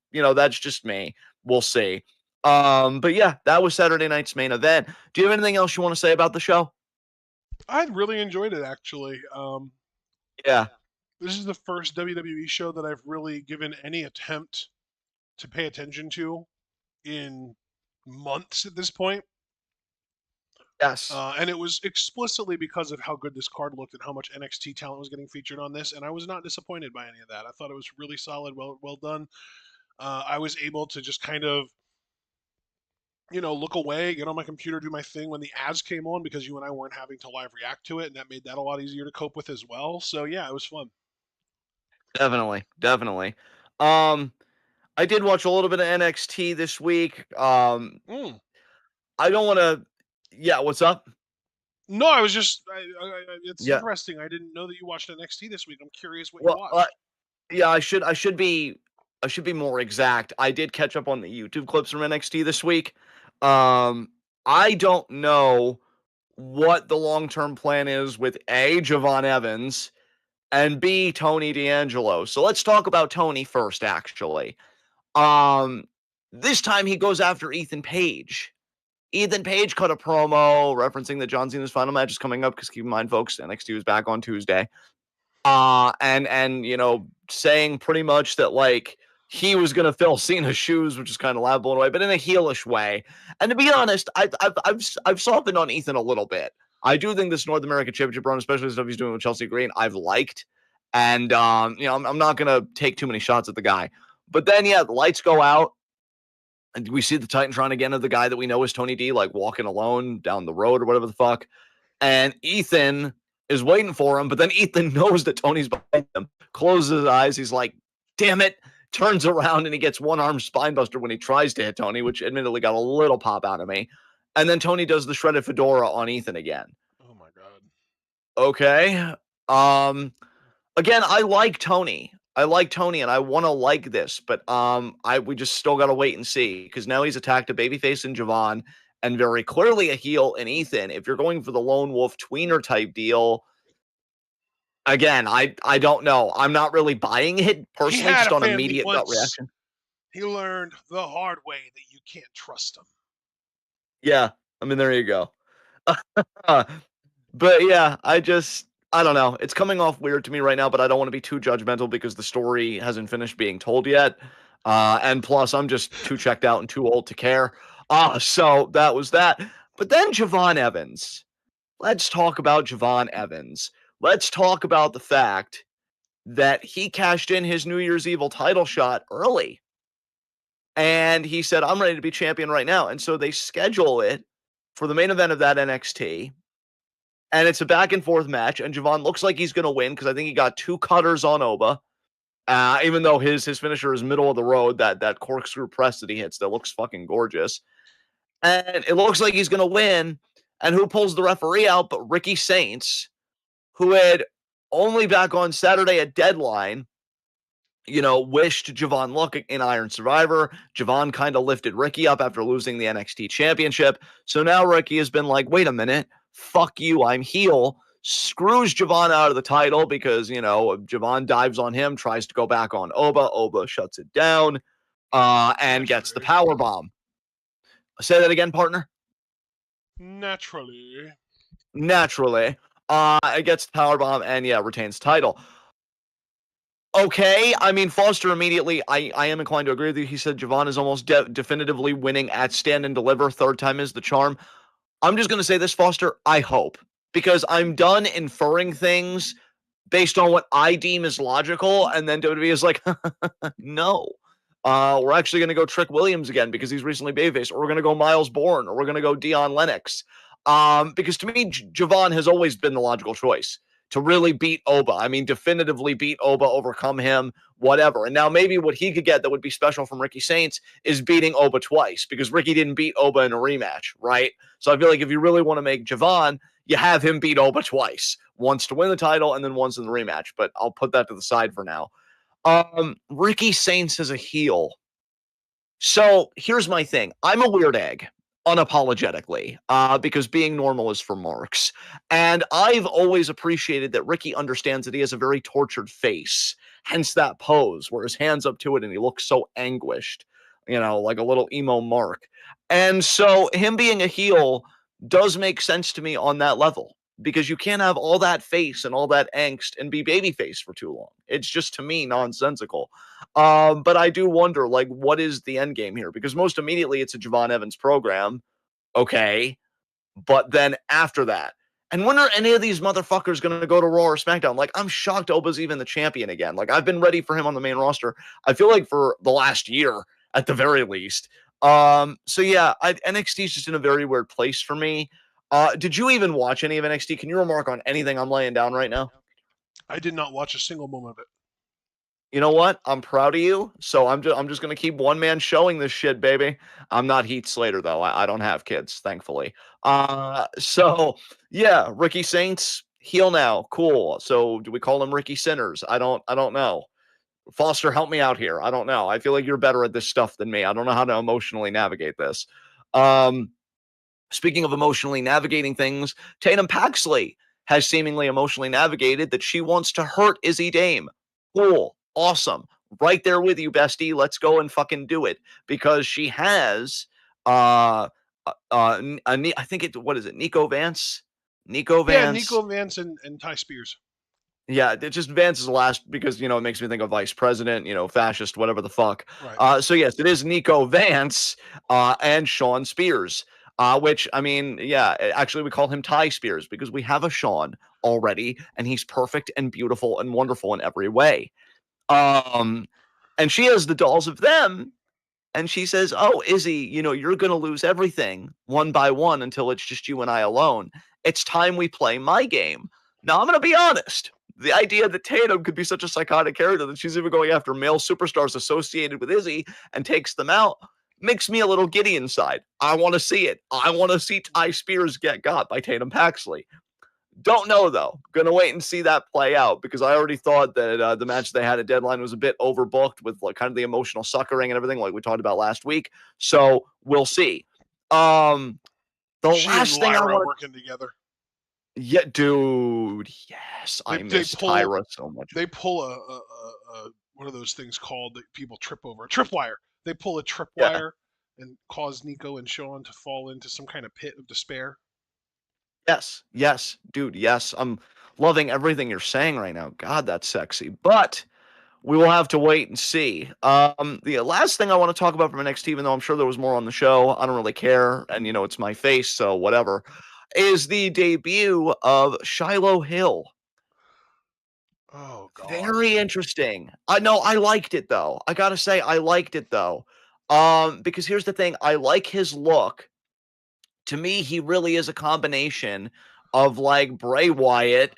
just me. We'll see. But yeah, that was Saturday night's main event. Do you have anything else you want to say about the show? I really enjoyed it actually. Yeah. This is the first WWE show that I've really given any attempt to pay attention to in months at this point. Yes. And it was explicitly because of how good this card looked and how much NXT talent was getting featured on this. And I was not disappointed by any of that. I thought it was really solid, well done. I was able to just kind of look away, get on my computer, do my thing when the ads came on because you and I weren't having to live react to it, and that made that a lot easier to cope with as well. So yeah, it was fun. Definitely. Definitely. Um, I did watch a little bit of NXT this week. Mm. I don't want to. Yeah, what's up? No, I was just. It's Yeah. interesting. I didn't know that you watched NXT this week. I'm curious what you Well, watched. yeah, I should be more exact. I did catch up on the YouTube clips from NXT this week. Um, I don't know what the long-term plan is with A, Javon Evans, and B, Tony D'Angelo. So let's talk about Tony first, actually. Um, this time he goes after Ethan Page. Ethan Page cut a promo referencing that John Cena's final match is coming up because keep in mind, folks, NXT was back on Tuesday. And saying pretty much that like he was gonna fill Cena's shoes, which is kind of loud blown away, but in a heelish way. And to be honest, I've softened on Ethan a little bit. I do think this North American Championship run, especially the stuff he's doing with Chelsea Green, I've liked. And I'm not gonna take too many shots at the guy. But then yeah, the lights go out. And we see the Titantron again of the guy that we know is Tony D, like walking alone down the road or whatever the fuck. And Ethan is waiting for him, but then Ethan knows that Tony's behind him, closes his eyes. He's like, damn it, turns around and he gets one arm spinebuster when he tries to hit Tony, which admittedly got a little pop out of me. And then Tony does the shredded fedora on Ethan again. Oh my god. Okay. Um, Again, I like Tony. I like Tony and I want to like this, but we just still gotta wait and see because now he's attacked a babyface in Javon and very clearly a heel in Ethan. If you're going for the lone wolf tweener type deal, again, I don't know. I'm not really buying it He personally, had just a on family immediate gut once. reaction. He learned the hard way that you can't trust him. Yeah, I mean there you go. But yeah, I don't know. It's coming off weird to me right now, but I don't want to be too judgmental because the story hasn't finished being told yet. And plus, I'm just too checked out and too old to care. So that was that. But then Javon Evans. Let's talk about Javon Evans. Let's talk about the fact that he cashed in his New Year's Evil title shot early. And he said, I'm ready to be champion right now. And so they schedule it for the main event of that NXT. And it's a back and forth match, and Javon looks like he's going to win because I think he got two cutters on Oba. Even though his finisher is middle of the road, that corkscrew press that he hits that looks fucking gorgeous, and it looks like he's going to win. And who pulls the referee out but Ricky Saints, who had only back on Saturday at Deadline, wished Javon luck in Iron Survivor. Javon kind of lifted Ricky up after losing the NXT championship. So now Ricky has been like, wait a minute, fuck you, I'm heel. Screws Javon out of the title because, Javon dives on him, tries to go back on Oba. Oba shuts it down and gets the Naturally. power bomb. Say that again, partner. Naturally. Naturally. It gets the power bomb and, yeah, retains title. Okay, I mean, Foster immediately, I am inclined to agree with you. He said Javon is almost definitively winning at Stand and Deliver. Third time is the charm. I'm just going to say this, Foster, I hope. Because I'm done inferring things based on what I deem is logical, and then WWE is like, no. We're actually going to go Trick Williams again because he's recently babyface, or we're going to go Miles Bourne, or we're going to go Dion Lennox. Because to me, Javon has always been the logical choice to really beat Oba. I mean, definitively beat Oba, overcome him, whatever. And now maybe what he could get that would be special from Ricky Saints is beating Oba twice because Ricky didn't beat Oba in a rematch, right? So I feel like if you really want to make Javon, you have him beat Oba twice, once to win the title and then once in the rematch. But I'll put that to the side for now. Ricky Saints is a heel. So here's my thing. I'm a weird egg, unapologetically, because being normal is for marks. And I've always appreciated that Ricky understands that he has a very tortured face, hence that pose where his hand's up to it and he looks so anguished. like a little emo mark. And so him being a heel does make sense to me on that level because you can't have all that face and all that angst and be babyface for too long. It's just to me nonsensical. But I do wonder, like, what is the end game here? Because most immediately it's a Javon Evans program. Okay. But then after that, and when are any of these motherfuckers going to go to Raw or SmackDown? Like, I'm shocked Oba's even the champion again. Like, I've been ready for him on the main roster. I feel like for the last year at the very least. So yeah, NXT is just in a very weird place for me. Did you even watch any of NXT? Can you remark on anything I'm laying down right now? I did not watch a single moment of it. You know what? I'm proud of you. So I'm just gonna keep one man showing this shit, baby. I'm not Heath Slater though. I don't have kids, thankfully. So yeah, Ricky Saints heel now. Cool. So do we call him Ricky Sinners? I don't know. Foster, help me out here. I don't know. I feel like you're better at this stuff than me. I don't know how to emotionally navigate this. Um, Speaking of emotionally navigating things, Tatum Paxley has seemingly emotionally navigated that she wants to hurt Izzy Dame. Cool. Awesome. Right there with you, bestie. Let's go and fucking do it. Because she has I think what is it? Nico Vance? Nico Yeah, Vance. Nico Vance and Ty Spears. Yeah, it just Vance is last because it makes me think of vice president, fascist, whatever the fuck. Right. So yes, it is Nico Vance and Sean Spears. Which I mean, yeah, actually we call him Ty Spears because we have a Sean already, and he's perfect and beautiful and wonderful in every way. Um, and she has the dolls of them, and she says, "Oh, Izzy, you're gonna lose everything one by one until it's just you and I alone. It's time we play my game." Now, I'm gonna be honest. The idea that Tatum could be such a psychotic character that she's even going after male superstars associated with Izzy and takes them out makes me a little giddy inside. I want to see it. I want to see Ty Spears get got by Tatum Paxley. Don't know though. Gonna wait and see that play out because I already thought that the match they had at Deadline was a bit overbooked with like kind of the emotional suckering and everything, like we talked about last week. So we'll see. Um, the She and last thing I Lyra want working together. to, yeah, dude, yes, They I they miss pull Tyra so much. they pull a what are those things called that people trip over? A tripwire. They pull a Yeah, tripwire and cause Nico and Sean to fall into some kind of pit of despair. yes, yes, dude, yes. I'm loving everything you're saying right now. God, that's sexy. But we will have to wait and see. The last thing I want to talk about from NXT, even though I'm sure there was more on the show, I don't really care, and it's my face, so whatever, is the debut of Shiloh Hill. Oh God. Very interesting. I know I liked it though. I gotta say I liked it though. Because here's the thing, I like his look. To me, he really is a combination of like Bray Wyatt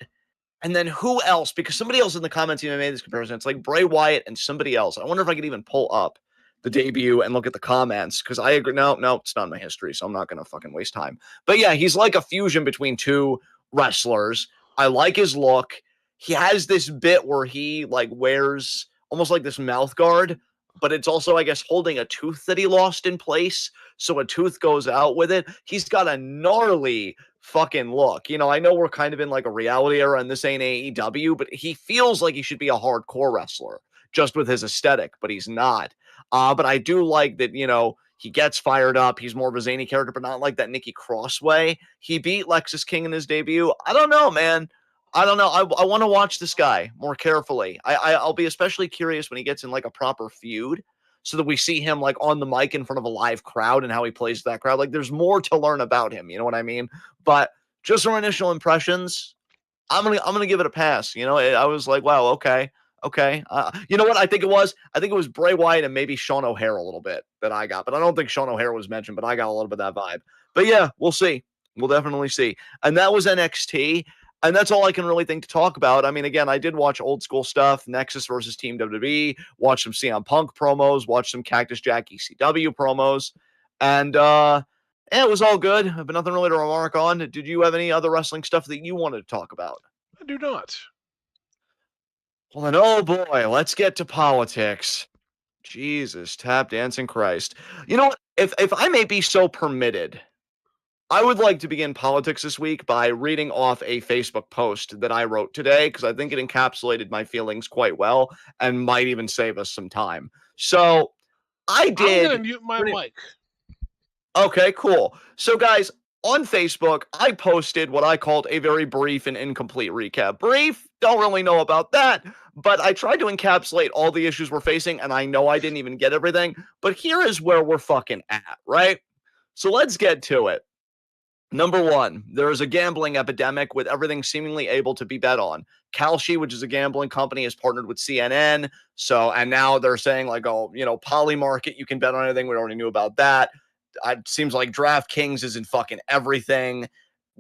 and then who else? Because somebody else in the comments even made this comparison. It's like Bray Wyatt and somebody else. I wonder if I could even pull up the debut and look at the comments because I agree. No, no, it's not in my history, so I'm not gonna fucking waste time. But yeah, he's like a fusion between two wrestlers. I like his look. He has this bit where he like wears almost like this mouth guard, but it's also, I guess, holding a tooth that he lost in place. So a tooth goes out with it. He's got a gnarly fucking look. I know we're kind of in like a reality era and this ain't AEW, but he feels like he should be a hardcore wrestler just with his aesthetic, but he's not. But I do like that, he gets fired up. He's more of a zany character, but not like that Nikki Cross way. He beat Lexus King in his debut. I don't know, man. I don't know. I want to watch this guy more carefully. I'll be especially curious when he gets in like a proper feud so that we see him like on the mic in front of a live crowd and how he plays that crowd. Like there's more to learn about him. You know what I mean? But just from initial impressions, I'm gonna give it a pass. I was like, wow, okay, okay. You know what? I think it was Bray Wyatt and maybe Sean O'Hare a little bit that I got, but I don't think Sean O'Hare was mentioned. But I got a little bit of that vibe. But yeah, we'll see. We'll definitely see. And that was NXT. And that's all I can really think to talk about. I mean, again, I did watch old school stuff, Nexus versus Team WWE, watch some CM Punk promos, watch some Cactus Jack ECW promos, and yeah, it was all good, but nothing really to remark on. Did you have any other wrestling stuff that you wanted to talk about? I do not. Well, then, oh boy, let's get to politics. Jesus, tap dancing Christ. You know what? If I may be so permitted, I would like to begin politics this week by reading off a Facebook post that I wrote today because I think it encapsulated my feelings quite well and might even save us some time. So, I I'm gonna did. mute my mic. Okay, cool. So, guys, on Facebook, I posted what I called a very brief and incomplete recap. Brief, don't really know about that, but I tried to encapsulate all the issues we're facing, and I know I didn't even get everything, but here is where we're fucking at, right? So, let's get to it. Number one, there is a gambling epidemic with everything seemingly able to be bet on. Kalshi, which is a gambling company, has partnered with CNN. So, and now they're saying, like, oh, Polymarket, you can bet on anything. We already knew about that. It seems like DraftKings is in fucking everything.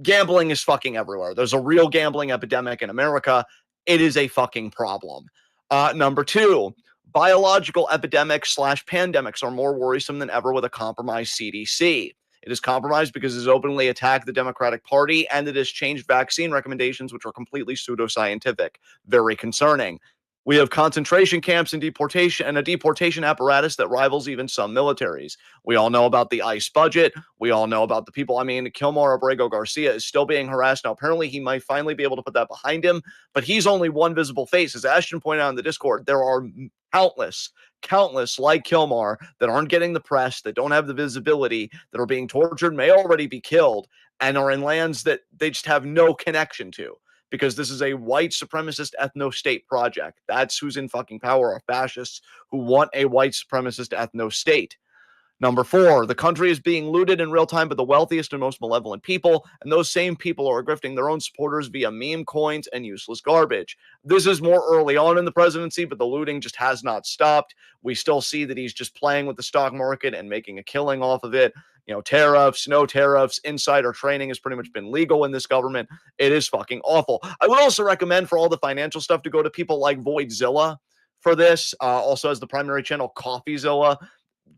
Gambling is fucking everywhere. There's a real gambling epidemic in America. It is a fucking problem. Number two, biological epidemics slash pandemics are more worrisome than ever with a compromised CDC. It is compromised because it has openly attacked the Democratic Party and it has changed vaccine recommendations, which are completely pseudoscientific. Very concerning. We have concentration camps and deportation and a deportation apparatus that rivals even some militaries. We all know about the ICE budget. We all know about the people. I mean, Kilmar Abrego Garcia is still being harassed. Now, apparently, he might finally be able to put that behind him, but he's only one visible face. As Ashton pointed out in the Discord, there are countless like Kilmar that aren't getting the press, that don't have the visibility, that are being tortured, may already be killed, and are in lands that they just have no connection to. Because this is a white supremacist ethno-state project. That's who's in fucking power, are fascists who want a white supremacist ethno-state. Number four, the country is being looted in real time by the wealthiest and most malevolent people, and those same people are grifting their own supporters via meme coins and useless garbage. This is more early on in the presidency, but the looting just has not stopped. We still see that he's just playing with the stock market and making a killing off of it. Tariffs, no tariffs, insider trading has pretty much been legal in this government. It is fucking awful. I would also recommend for all the financial stuff to go to people like Voidzilla for this. Also has the primary channel CoffeeZilla.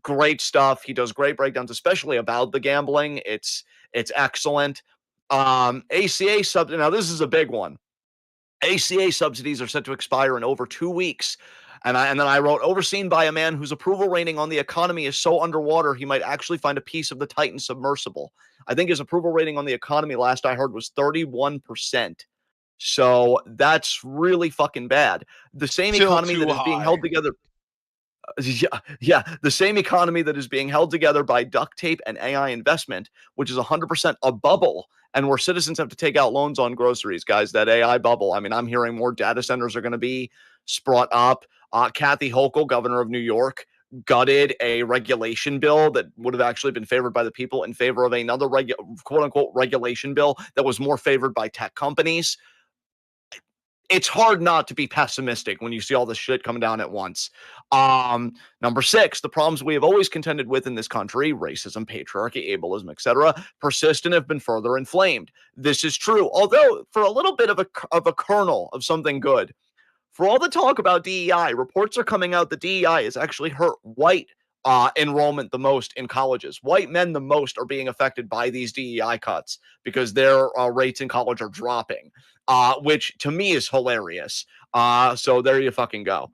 Great stuff. He does great breakdowns, especially about the gambling. It's excellent. ACA sub. Now this is a big one. ACA subsidies are set to expire in over 2 weeks. And then I wrote, overseen by a man whose approval rating on the economy is so underwater he might actually find a piece of the Titan submersible. I think his approval rating on the economy last I heard was 31%. So that's really fucking bad. The same Still economy that too is being high. held together. Yeah, the same economy that is being held together by duct tape and AI investment, which is 100% a bubble, and where citizens have to take out loans on groceries, guys. That AI bubble. I mean, I'm hearing more data centers are going to be sprung up. Kathy Hochul, governor of New York, gutted a regulation bill that would have actually been favored by the people in favor of another quote unquote regulation bill that was more favored by tech companies. It's hard not to be pessimistic when you see all this shit coming down at once. Number six, the problems we have always contended with in this country, racism, patriarchy, ableism, etc., persist and have been further inflamed. This is true, although for a little bit of a kernel of something good. For all the talk about DEI, reports are coming out that DEI has actually hurt white enrollment the most in colleges. White men the most are being affected by these DEI cuts because their rates in college are dropping, which to me is hilarious. So there you fucking go.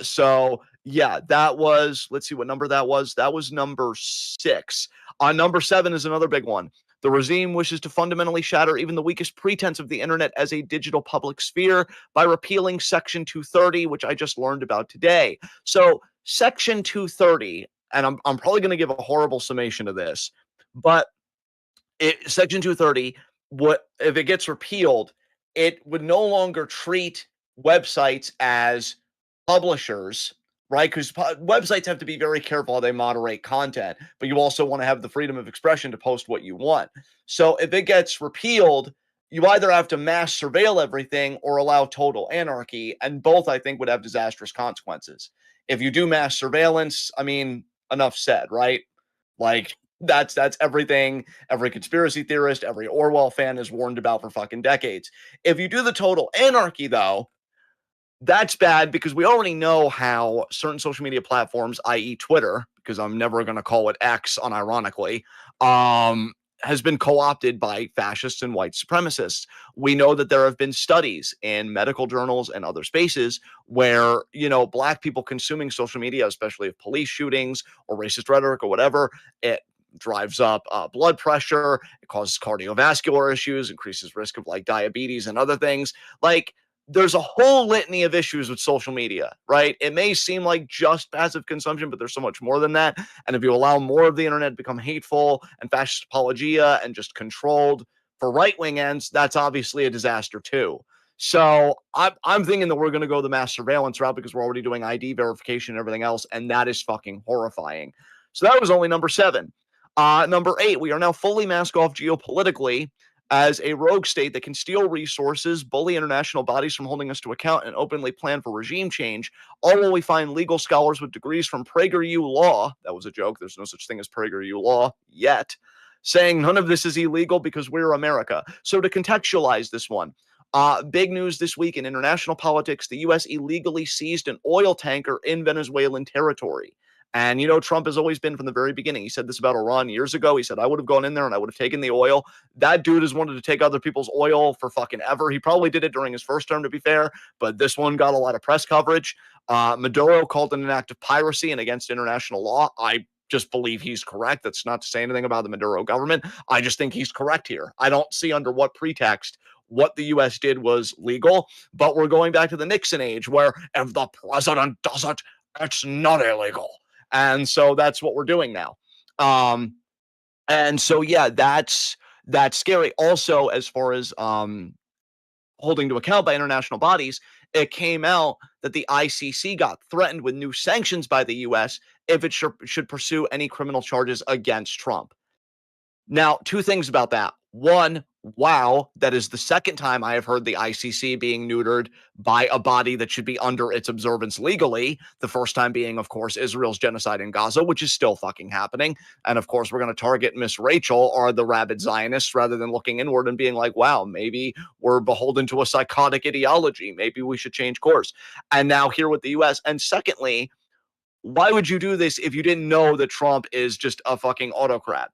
So yeah, that was, let's see what number that was. That was number six. Number seven is another big one. The regime wishes to fundamentally shatter even the weakest pretense of the internet as a digital public sphere by repealing Section 230, which I just learned about today. So, Section 230, and I'm probably going to give a horrible summation of this, but Section 230, what if it gets repealed, it would no longer treat websites as publishers, right? Because websites have to be very careful how they moderate content, but you also want to have the freedom of expression to post what you want. So if it gets repealed, you either have to mass surveil everything or allow total anarchy, and both I think would have disastrous consequences. If you do mass surveillance, I mean, enough said, right? Like that's everything every conspiracy theorist, every Orwell fan has warned about for fucking decades. If you do the total anarchy, though, that's bad because we already know how certain social media platforms, i.e., Twitter, because I'm never going to call it X unironically, has been co opted by fascists and white supremacists. We know that there have been studies in medical journals and other spaces where, black people consuming social media, especially of police shootings or racist rhetoric or whatever, it drives up blood pressure, it causes cardiovascular issues, increases risk of like diabetes and other things. Like, there's a whole litany of issues with social media, right? It may seem like just passive consumption, but there's so much more than that. And if you allow more of the internet to become hateful and fascist apologia and just controlled for right wing ends, that's obviously a disaster too. So I'm thinking that we're going to go the mass surveillance route because we're already doing ID verification and everything else, and that is fucking horrifying. So that was only number 7. Number 8, we are now fully mask off geopolitically as a rogue state that can steal resources, bully international bodies from holding us to account, and openly plan for regime change, all while we find legal scholars with degrees from PragerU Law, that was a joke, there's no such thing as PragerU Law yet, saying none of this is illegal because we're America. So to contextualize this one, big news this week in international politics, the U.S. illegally seized an oil tanker in Venezuelan territory. And, Trump has always been from the very beginning. He said this about Iran years ago. He said, I would have gone in there and I would have taken the oil. That dude has wanted to take other people's oil for fucking ever. He probably did it during his first term, to be fair, but this one got a lot of press coverage. Maduro called it an act of piracy and against international law. I just believe he's correct. That's not to say anything about the Maduro government. I just think he's correct here. I don't see under what pretext what the U.S. did was legal, but we're going back to the Nixon age where if the president does it, it's not illegal. And so that's what we're doing now. And so, yeah, that's scary. Also, as far as holding to account by international bodies, it came out that the ICC got threatened with new sanctions by the U.S. if it should pursue any criminal charges against Trump. Now, 2 things about that. One, wow, that is the second time I have heard the ICC being neutered by a body that should be under its observance legally. The first time being, of course, Israel's genocide in Gaza, which is still fucking happening. And of course, we're going to target Miss Rachel or the rabid Zionists rather than looking inward and being like, wow, maybe we're beholden to a psychotic ideology. Maybe we should change course. And now here with the US. And secondly, why would you do this if you didn't know that Trump is just a fucking autocrat?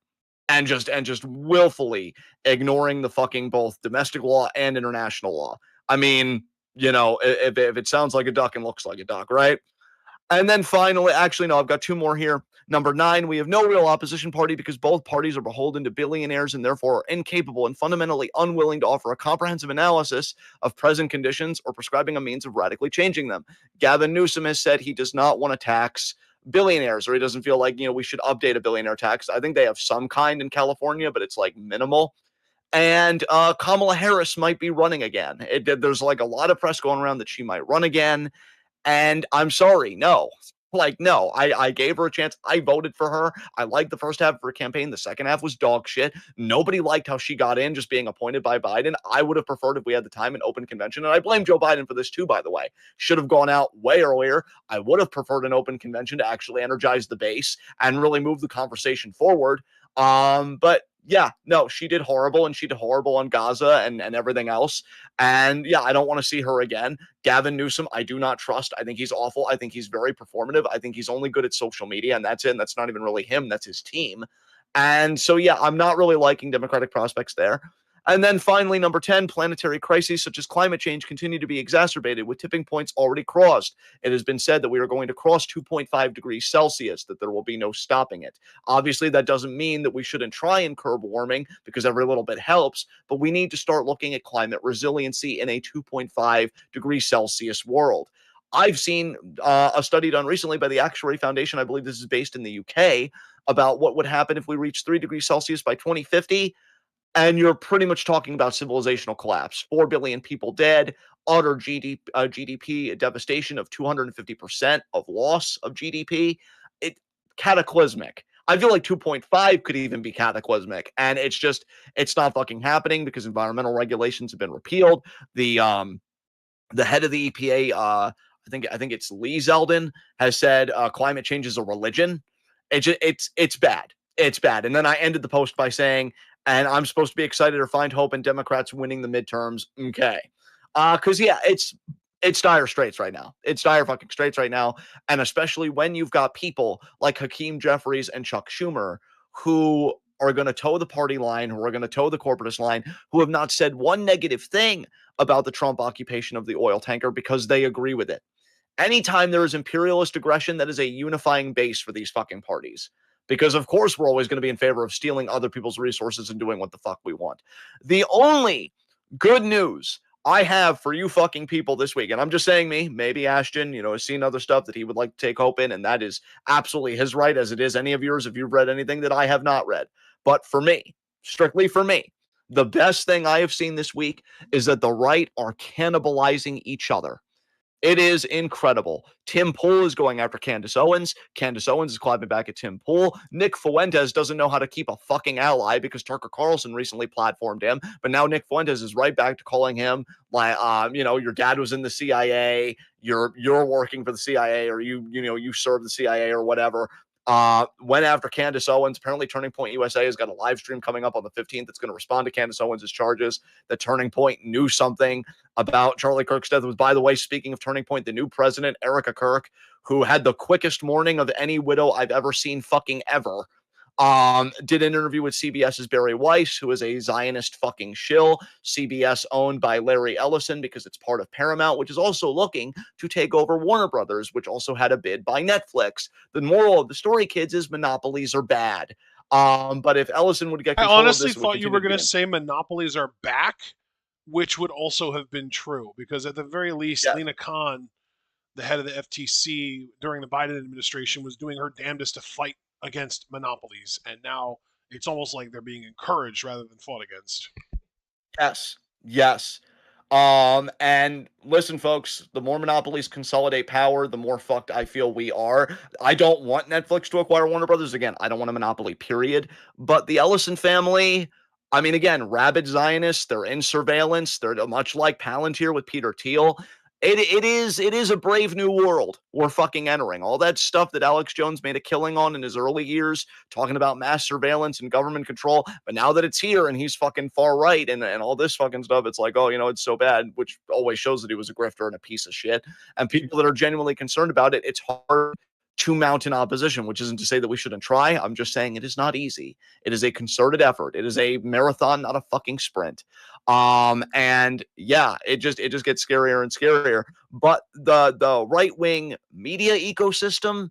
And just willfully ignoring the fucking both domestic law and international law. I mean, if it sounds like a duck and looks like a duck, right? And then finally, actually, no, I've got 2 more here. Number 9, we have no real opposition party because both parties are beholden to billionaires and therefore are incapable and fundamentally unwilling to offer a comprehensive analysis of present conditions or prescribing a means of radically changing them. Gavin Newsom has said he does not want to tax billionaires, or he doesn't feel like, we should update a billionaire tax. I think they have some kind in California, but it's like minimal. And Kamala Harris might be running again. There's like a lot of press going around that she might run again. And I'm sorry, no. Like, no, I gave her a chance. I voted for her. I liked the first half of her campaign. The second half was dog shit. Nobody liked how she got in just being appointed by Biden. I would have preferred if we had the time an open convention. And I blame Joe Biden for this too, by the way. Should have gone out way earlier. I would have preferred an open convention to actually energize the base and really move the conversation forward. But yeah, no, she did horrible, and she did horrible on Gaza and everything else. And yeah, I don't want to see her again. Gavin Newsom, I do not trust. I think he's awful. I think he's very performative. I think he's only good at social media, and that's it. And that's not even really him. That's his team. And so, yeah, I'm not really liking Democratic prospects there. And then finally, number 10, planetary crises such as climate change continue to be exacerbated with tipping points already crossed. It has been said that we are going to cross 2.5 degrees Celsius, that there will be no stopping it. Obviously, that doesn't mean that we shouldn't try and curb warming because every little bit helps, but we need to start looking at climate resiliency in a 2.5 degrees Celsius world. I've seen a study done recently by the Actuary Foundation. I believe this is based in the UK about what would happen if we reach 3 degrees Celsius by 2050. And you're pretty much talking about civilizational collapse. 4 billion people dead, utter GDP devastation of 250% of loss of GDP. It cataclysmic. I feel like 2.5 could even be cataclysmic. And it's not fucking happening because environmental regulations have been repealed. The head of the EPA, I think it's Lee Zeldin, has said climate change is a religion. It's bad. It's bad. And then I ended the post by saying, and I'm supposed to be excited or find hope in Democrats winning the midterms. Okay. Because yeah, it's dire straits right now. It's dire fucking straits right now. And especially when you've got people like Hakeem Jeffries and Chuck Schumer who are going to toe the party line, who are going to toe the corporatist line, who have not said one negative thing about the Trump occupation of the oil tanker because they agree with it. Anytime there is imperialist aggression, that is a unifying base for these fucking parties. Because, of course, we're always going to be in favor of stealing other people's resources and doing what the fuck we want. The only good news I have for you fucking people this week, and I'm just saying me, maybe Ashton, has seen other stuff that he would like to take hope in, and that is absolutely his right, as it is any of yours if you've read anything that I have not read. But for me, strictly for me, the best thing I have seen this week is that the right are cannibalizing each other. It is incredible. Tim Pool is going after Candace Owens. Candace Owens is climbing back at Tim Pool. Nick Fuentes doesn't know how to keep a fucking ally because Tucker Carlson recently platformed him. But now Nick Fuentes is right back to calling him like, your dad was in the CIA. You're working for the CIA, or you serve the CIA or whatever. Went after Candace Owens. Apparently, Turning Point USA has got a live stream coming up on the 15th that's going to respond to Candace Owens' charges. The Turning Point knew something about Charlie Kirk's death. Was, by the way, speaking of Turning Point, the new president, Erica Kirk, who had the quickest mourning of any widow I've ever seen fucking ever, did an interview with CBS's Barry Weiss, who is a Zionist fucking shill. CBS owned by Larry Ellison because it's part of Paramount, which is also looking to take over Warner Brothers, which also had a bid by Netflix. The moral of the story, kids, is monopolies are bad. But if Ellison would get I control of honestly this, it would thought you continue were to going be to in. say monopolies are back, which would also have been true because at the very least, Yes. Lena Khan, the head of the FTC during the Biden administration, was doing her damnedest to fight against monopolies, and now it's almost like they're being encouraged rather than fought against. Yes. Yes. And listen, folks, the more monopolies consolidate power, the more fucked I feel we are. I don't want Netflix to acquire Warner Brothers. Again, I don't want a monopoly, period. But the Ellison family, I mean, again, rabid Zionists, they're in surveillance. They're much like Palantir with Peter Thiel. It is a brave new world we're fucking entering. All that stuff that Alex Jones made a killing on in his early years, talking about mass surveillance and government control. But now that it's here and he's fucking far right and all this fucking stuff, it's like, oh, it's so bad, which always shows that he was a grifter and a piece of shit. And people that are genuinely concerned about it, it's hard to mount an opposition, which isn't to say that we shouldn't try. I'm just saying it is not easy. It is a concerted effort. It is a marathon, not a fucking sprint. And yeah, it just gets scarier and scarier. But the right wing media ecosystem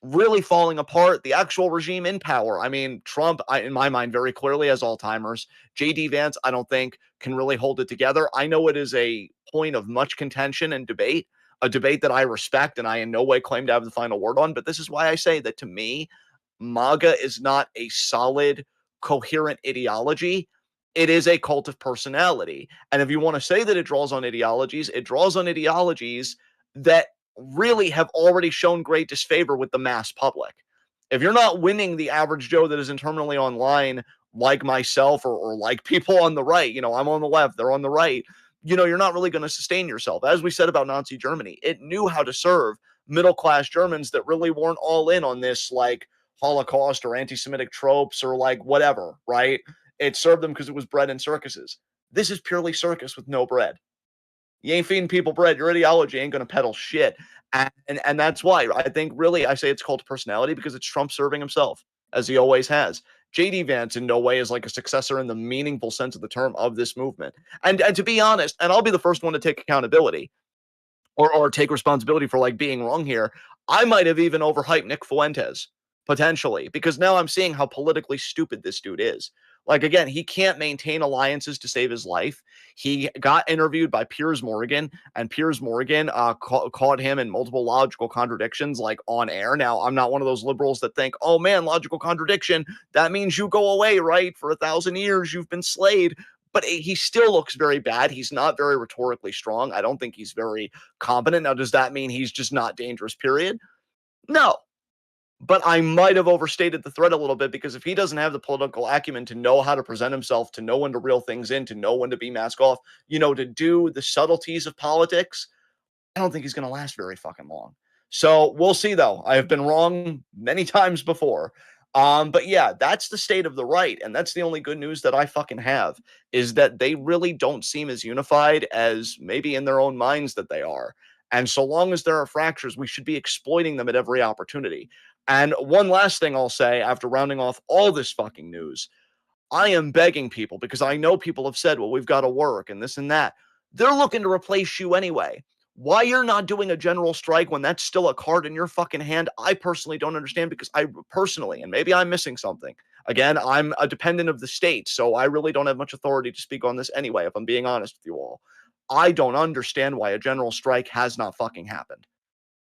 really falling apart. The actual regime in power. I mean, Trump, in my mind, very clearly has Alzheimer's. JD Vance, I don't think can really hold it together. I know it is a point of much contention and debate, a debate that I respect and I in no way claim to have the final word on. But this is why I say that to me, MAGA is not a solid, coherent ideology. It is a cult of personality. And if you want to say that it draws on ideologies, it draws on ideologies that really have already shown great disfavor with the mass public. If you're not winning the average Joe that is internally online, like myself or like people on the right, I'm on the left, they're on the right, you're not really going to sustain yourself. As we said about Nazi Germany, it knew how to serve middle class Germans that really weren't all in on this like Holocaust or anti Semitic tropes or like whatever, right? It served them because it was bread and circuses. This is purely circus with no bread. You ain't feeding people bread. Your ideology ain't going to peddle shit. And that's why I think really I say it's called personality because it's Trump serving himself as he always has. JD Vance in no way is like a successor in the meaningful sense of the term of this movement. And to be honest, and I'll be the first one to take accountability or take responsibility for like being wrong here. I might have even overhyped Nick Fuentes potentially because now I'm seeing how politically stupid this dude is. Like again, he can't maintain alliances to save his life. He got interviewed by Piers Morgan, and Piers Morgan caught him in multiple logical contradictions, like on air. Now, I'm not one of those liberals that think, "Oh man, logical contradiction. That means you go away, right? For 1,000 years, you've been slayed." But he still looks very bad. He's not very rhetorically strong. I don't think he's very competent. Now, does that mean he's just not dangerous, period? No. But I might have overstated the threat a little bit because if he doesn't have the political acumen to know how to present himself, to know when to reel things in, to know when to be mask off, to do the subtleties of politics, I don't think he's going to last very fucking long. So we'll see, though. I have been wrong many times before. But yeah, that's the state of the right. And that's the only good news that I fucking have is that they really don't seem as unified as maybe in their own minds that they are. And so long as there are fractures, we should be exploiting them at every opportunity. And one last thing I'll say after rounding off all this fucking news I am begging people because I know people have said, well, we've got to work and this and that. They're looking to replace you anyway. Why you're not doing a general strike when that's still a card in your fucking hand, I personally don't understand because I personally, and maybe I'm missing something. Again, I'm a dependent of the state, so I really don't have much authority to speak on this anyway, if I'm being honest with you all. I don't understand why a general strike has not fucking happened.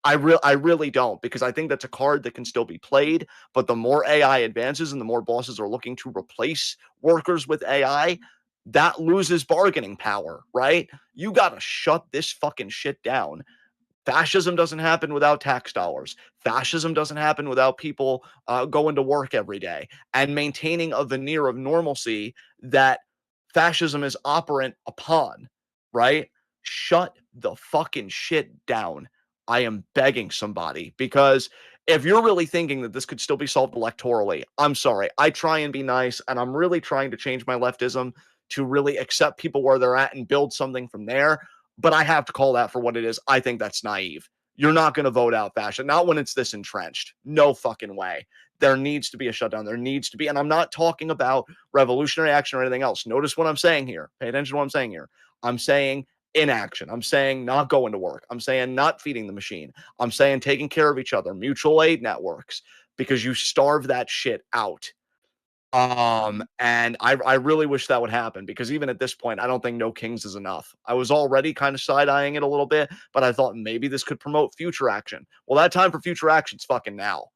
I really don't, because I think that's a card that can still be played. But the more AI advances and the more bosses are looking to replace workers with AI, that loses bargaining power, right? You gotta shut this fucking shit down. Fascism doesn't happen without tax dollars. Fascism doesn't happen without people going to work every day and maintaining a veneer of normalcy that fascism is operant upon, right? Shut the fucking shit down. I am begging somebody, because if you're really thinking that this could still be solved electorally, I'm sorry. I try and be nice, and I'm really trying to change my leftism to really accept people where they're at and build something from there. But I have to call that for what it is. I think that's naive. You're not going to vote out fashion, not when it's this entrenched. No fucking way. There needs to be a shutdown. There needs to be, and I'm not talking about revolutionary action or anything else. Notice what I'm saying here. Pay attention to what I'm saying here. I'm saying inaction. I'm saying not going to work. I'm saying not feeding the machine. I'm saying taking care of each other, mutual aid networks, because you starve that shit out. And I really wish that would happen, because even at this point, I don't think no kings is enough. I was already kind of side eyeing it a little bit, but I thought maybe this could promote future action. Well, that time for future action's fucking now,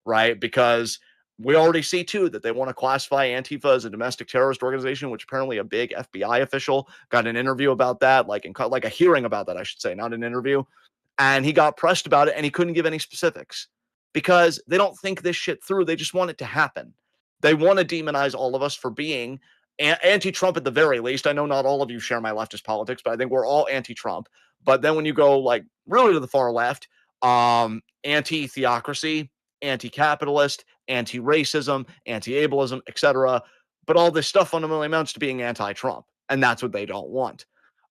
right? Because we already see too that they want to classify Antifa as a domestic terrorist organization, which apparently a big FBI official got an interview about that, like a hearing about that, I should say, not an interview. And he got pressed about it, and he couldn't give any specifics because they don't think this shit through. They just want it to happen. They want to demonize all of us for being anti-Trump at the very least. I know not all of you share my leftist politics, but I think we're all anti-Trump. But then when you go like really to the far left, anti-theocracy, anti-capitalist, anti-racism, anti-ableism, etc. But all this stuff fundamentally amounts to being anti-Trump, and that's what they don't want.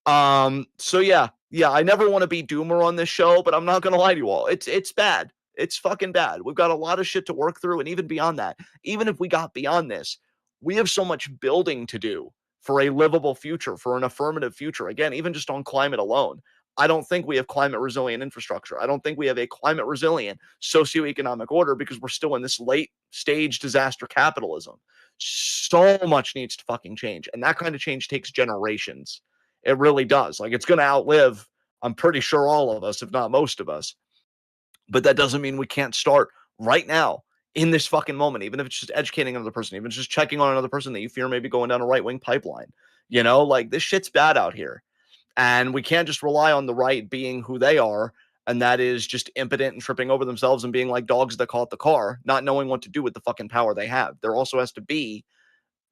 So yeah, I never want to be doomer on this show, but I'm not gonna lie to you all. It's bad. It's fucking bad. We've got a lot of shit to work through, and even beyond that, even if we got beyond this, we have so much building to do for a livable future, for an affirmative future. Again, even just on climate alone. I don't think we have climate resilient infrastructure. I don't think we have a climate resilient socioeconomic order, because we're still in this late stage disaster capitalism. So much needs to fucking change. And that kind of change takes generations. It really does. Like, it's going to outlive, I'm pretty sure, all of us, if not most of us. But that doesn't mean we can't start right now in this fucking moment, even if it's just educating another person, even just checking on another person that you fear may be going down a right wing pipeline. Like, this shit's bad out here. And we can't just rely on the right being who they are. And that is just impotent and tripping over themselves and being like dogs that caught the car, not knowing what to do with the fucking power they have. There also has to be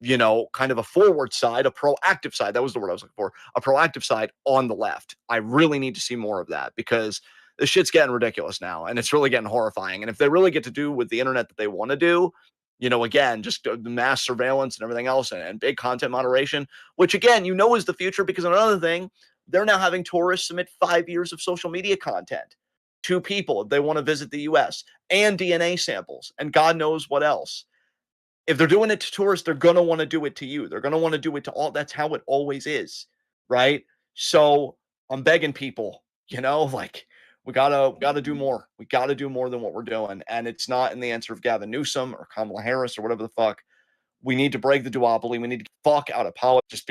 kind of a forward side, a proactive side. That was the word I was looking for. A proactive side on the left. I really need to see more of that, because this shit's getting ridiculous now, and it's really getting horrifying. And if they really get to do with the internet that they want to do, again, just the mass surveillance and everything else, and big content moderation, which again, is the future, because another thing, they're now having tourists submit 5 years of social media content to people if they want to visit the US, and DNA samples, and God knows what else. If they're doing it to tourists, they're gonna want to do it to you. They're gonna want to do it to all. That's how it always is, right? So I'm begging people, like, we gotta do more. We gotta do more than what we're doing, and it's not in the answer of Gavin Newsom or Kamala Harris or whatever the fuck. We need to break the duopoly. We need to fuck out of politics. Just